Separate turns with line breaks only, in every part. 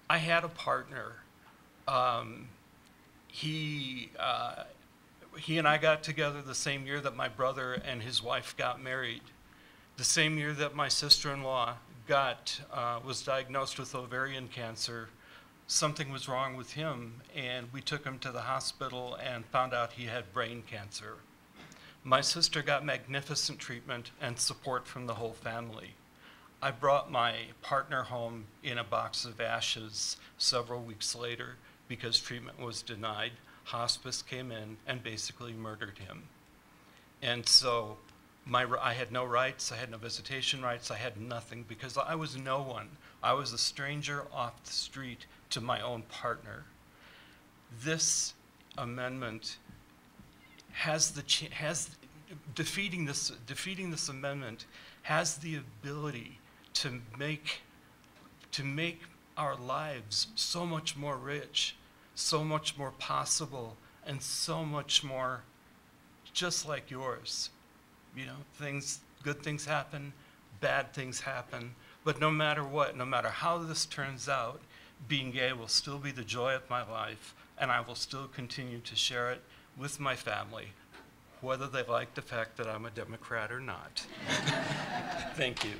I had a partner. Um, he, uh, he and I got together the same year that my brother and his wife got married. The same year that my sister-in-law was diagnosed with ovarian cancer. Something was wrong with him, and we took him to the hospital and found out he had brain cancer. My sister got magnificent treatment and support from the whole family. I brought my partner home in a box of ashes several weeks later because treatment was denied. Hospice came in and basically murdered him. And so I had no rights, I had no visitation rights, I had nothing because I was no one. I was a stranger off the street to my own partner. This amendment defeating this amendment has the ability to make our lives so much more rich, so much more possible, and so much more just like yours. You know, good things happen, bad things happen, but no matter what, no matter how this turns out, being gay will still be the joy of my life, and I will still continue to share it with my family, whether they like the fact that I'm a Democrat or not. Thank you.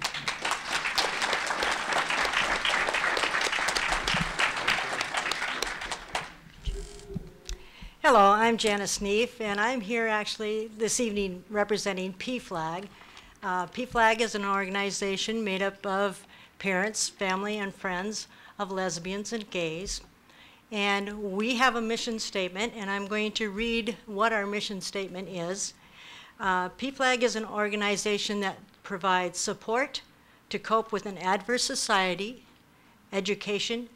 Hello, I'm Janice Neef, and I'm here actually this evening representing PFLAG. PFLAG is an organization made up of parents, family, and friends of lesbians and gays. And we have a mission statement, and I'm going to read what our mission statement is. PFLAG is an organization that provides support to cope with an adverse society, education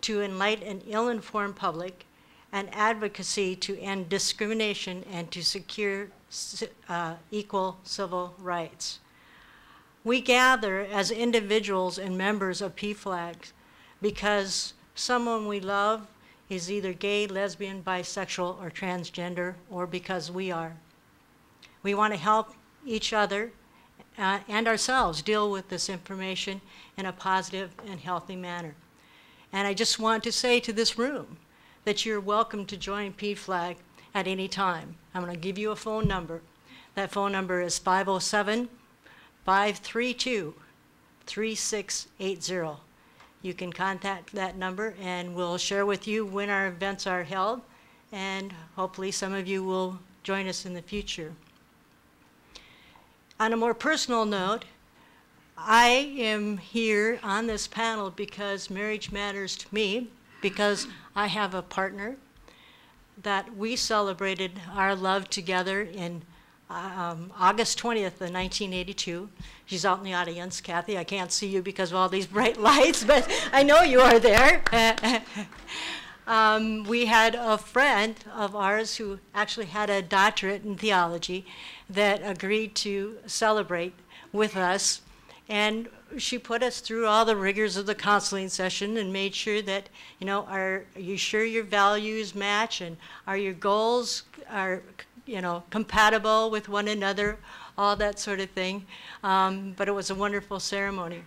to enlighten an ill-informed public, and advocacy to end discrimination and to secure equal civil rights. We gather as individuals and members of PFLAG because someone we love is either gay, lesbian, bisexual, or transgender, or because we are. We want to help each other and ourselves deal with this information in a positive and healthy manner. And I just want to say to this room that you're welcome to join PFLAG at any time. I'm going to give you a phone number. That phone number is 507-532-3680. You can contact that number and we'll share with you when our events are held, and hopefully some of you will join us in the future. On a more personal note, I am here on this panel because marriage matters to me, because I have a partner that we celebrated our love together in August 20th of 1982. She's out in the audience. Kathy, I can't see you because of all these bright lights, but I know you are there. We had a friend of ours who actually had a doctorate in theology that agreed to celebrate with us, and she put us through all the rigors of the counseling session and made sure that, you know, are you sure your values match, and are your goals compatible with one another, all that sort of thing. But it was a wonderful ceremony.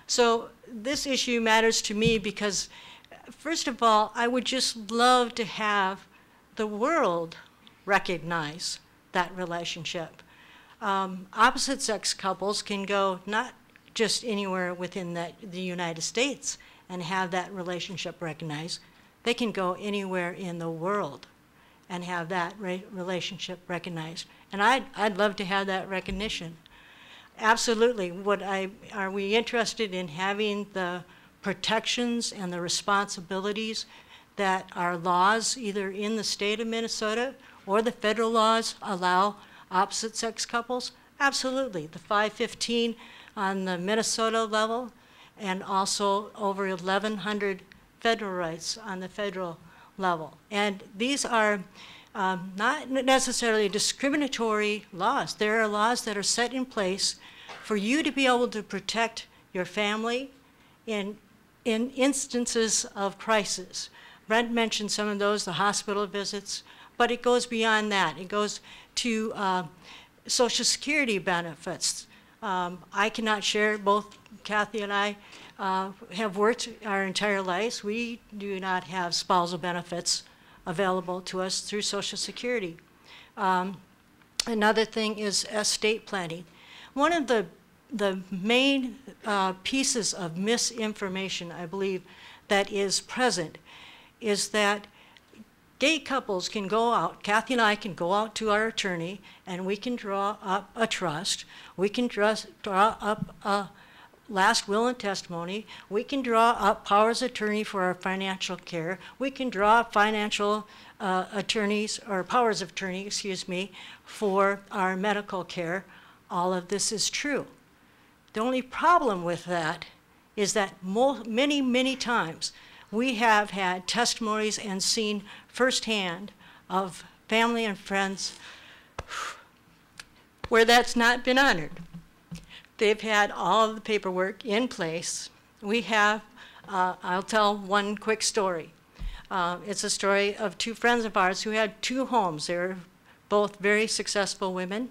So this issue matters to me because, first of all, I would just love to have the world recognize that relationship. Opposite sex couples can go not just anywhere within the United States and have that relationship recognized. They can go anywhere in the world and have that relationship recognized. And I'd love to have that recognition. Absolutely. Are we interested in having the protections and the responsibilities that our laws, either in the state of Minnesota or the federal laws, allow opposite sex couples? Absolutely. The 515 on the Minnesota level, and also over 1,100 federal rights on the federal level. And these are not necessarily discriminatory laws. There are laws that are set in place for you to be able to protect your family in instances of crisis. Brent mentioned some of those, the hospital visits, but it goes beyond that. It goes to Social Security benefits. I cannot share, both Kathy and I have worked our entire lives, we do not have spousal benefits available to us through Social Security. Another thing is estate planning. One of the main pieces of misinformation, I believe, that is present is that gay couples can go out, Kathy and I can go out to our attorney, and we can draw up a trust. We can draw up a last will and testimony. We can draw up powers of attorney for our financial care. We can draw up financial attorneys, or powers of attorney, excuse me, for our medical care. All of this is true. The only problem with that is that many, many times we have had testimonies and seen firsthand of family and friends where that's not been honored. They've had all of the paperwork in place. We have, I'll tell one quick story. It's a story of two friends of ours who had two homes. They were both very successful women.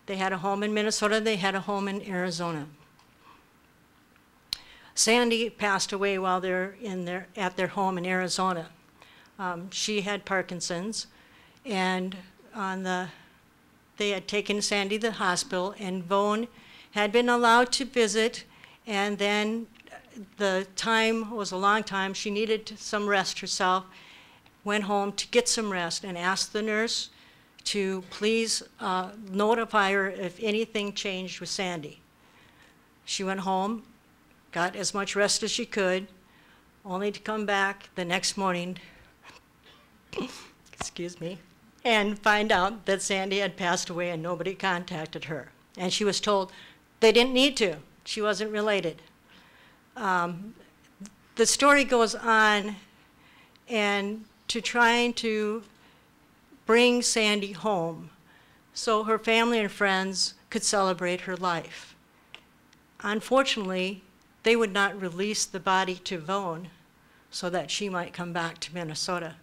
They had a home in Minnesota, they had a home in Arizona. Sandy passed away while they're at their home in Arizona. She had Parkinson's, and they had taken Sandy to the hospital, and Vaughn had been allowed to visit, and then the time was a long time. She needed some rest herself, went home to get some rest, and asked the nurse to please notify her if anything changed with Sandy. She went home, got as much rest as she could, only to come back the next morning, excuse me, and find out that Sandy had passed away and nobody contacted her. And she was told they didn't need to. She wasn't related. The story goes on, and to trying to bring Sandy home so her family and friends could celebrate her life. Unfortunately, they would not release the body to Vaughn so that she might come back to Minnesota.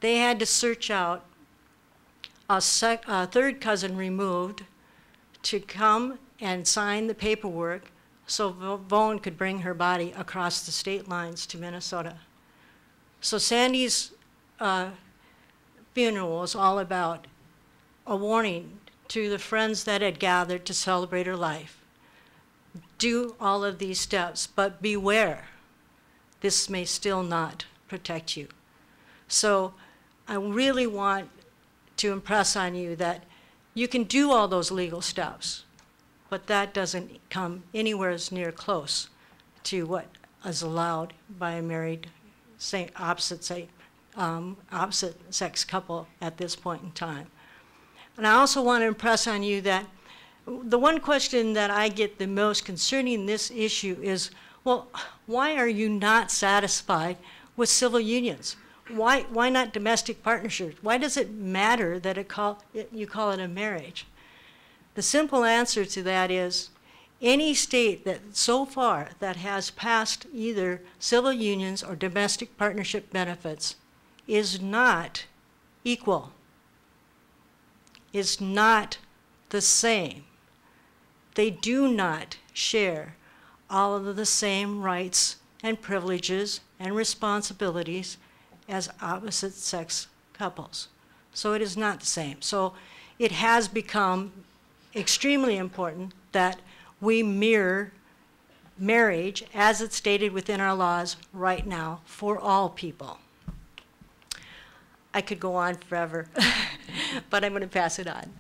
They had to search out a third cousin removed to come and sign the paperwork so Vaughn could bring her body across the state lines to Minnesota. So Sandy's funeral was all about a warning to the friends that had gathered to celebrate her life. Do all of these steps, but beware, this may still not protect you. So I really want to impress on you that you can do all those legal steps, but that doesn't come anywhere near close to what is allowed by a married opposite sex couple at this point in time. And I also want to impress on you that the one question that I get the most concerning this issue is, well, why are you not satisfied with civil unions? Why not domestic partnerships? Why does it matter that you call it a marriage? The simple answer to that is any state that so far that has passed either civil unions or domestic partnership benefits is not equal, is not the same. They do not share all of the same rights and privileges and responsibilities as opposite sex couples. So it is not the same. So it has become extremely important that we mirror marriage as it's stated within our laws right now for all people. I could go on forever, but I'm going to pass it on.